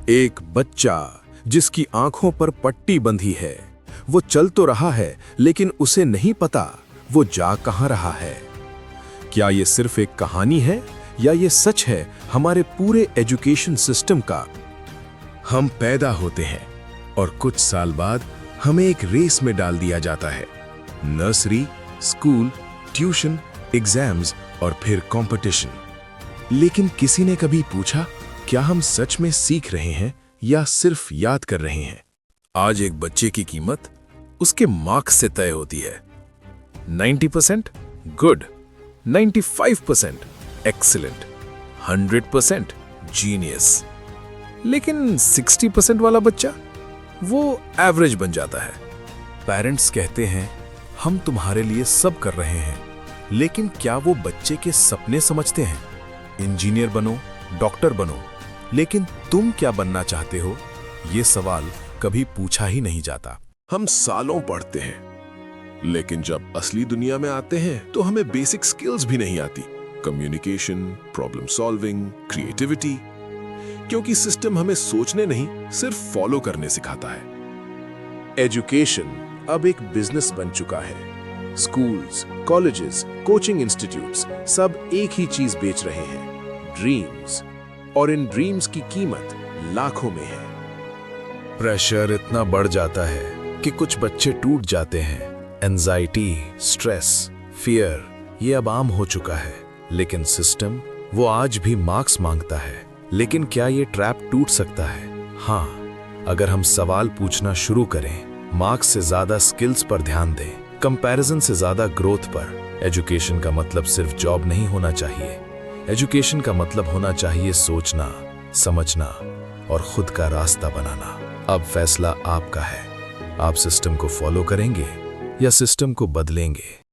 एक बच्चा जिसकी आंखों पर पट्टी बंधी है, वो चल तो रहा है लेकिन उसे नहीं पता वो जा कहां रहा है। क्या ये सिर्फ एक कहानी है या ये सच है हमारे पूरे एजुकेशन सिस्टम का? हम पैदा होते हैं और कुछ साल बाद हमें एक रेस में डाल दिया जाता है। नर्सरी, स्कूल, ट्यूशन, एग्जाम्स और फिर कंपटीशन। लेकिन किसी ने कभी पूछा, क्या हम सच में सीख रहे हैं या सिर्फ याद कर रहे हैं? आज एक बच्चे की कीमत उसके मार्क्स से तय होती है। 90% गुड, 95% एक्सीलेंट, 100% जीनियस। लेकिन 60% वाला बच्चा वो एवरेज बन जाता है। पेरेंट्स कहते हैं हम तुम्हारे लिए सब कर रहे हैं, लेकिन क्या वो बच्चे के सपने समझते हैं? इंजीनियर बनो, डॉक्टर बनो, लेकिन तुम क्या बनना चाहते हो? ये सवाल कभी पूछा ही नहीं जाता। हम सालों पढ़ते हैं, लेकिन जब असली दुनिया में आते हैं तो हमें बेसिक स्किल्स भी नहीं आती। Communication, problem solving, creativity. क्योंकि सिस्टम हमें सोचने नहीं, सिर्फ फॉलो करने सिखाता है। एजुकेशन अब एक बिजनेस बन चुका है। स्कूल्स, कॉलेजेस, कोचिंग इंस्टीट्यूट्स सब एक ही चीज बेच रहे हैं, ड्रीम्स। और इन ड्रीम्स की कीमत लाखों में है। प्रेशर इतना बढ़ जाता है कि कुछ बच्चे टूट जाते हैं। एंजाइटी, स्ट्रेस, फियर ये अब आम हो चुका है। लेकिन सिस्टम वो आज भी मार्क्स मांगता है। लेकिन क्या ये ट्रैप टूट सकता है? हाँ, अगर हम सवाल पूछना शुरू करें, मार्क्स से ज्यादा स्किल्स पर ध्यान दें, कंपैरिजन से ज्यादा ग्रोथ पर। एजुकेशन का मतलब सिर्फ जॉब नहीं होना चाहिए। एजुकेशन का मतलब होना चाहिए सोचना, समझना और खुद का रास्ता बनाना। अब फैसला आपका है। आप सिस्टम को फॉलो करेंगे या सिस्टम को बदलेंगे?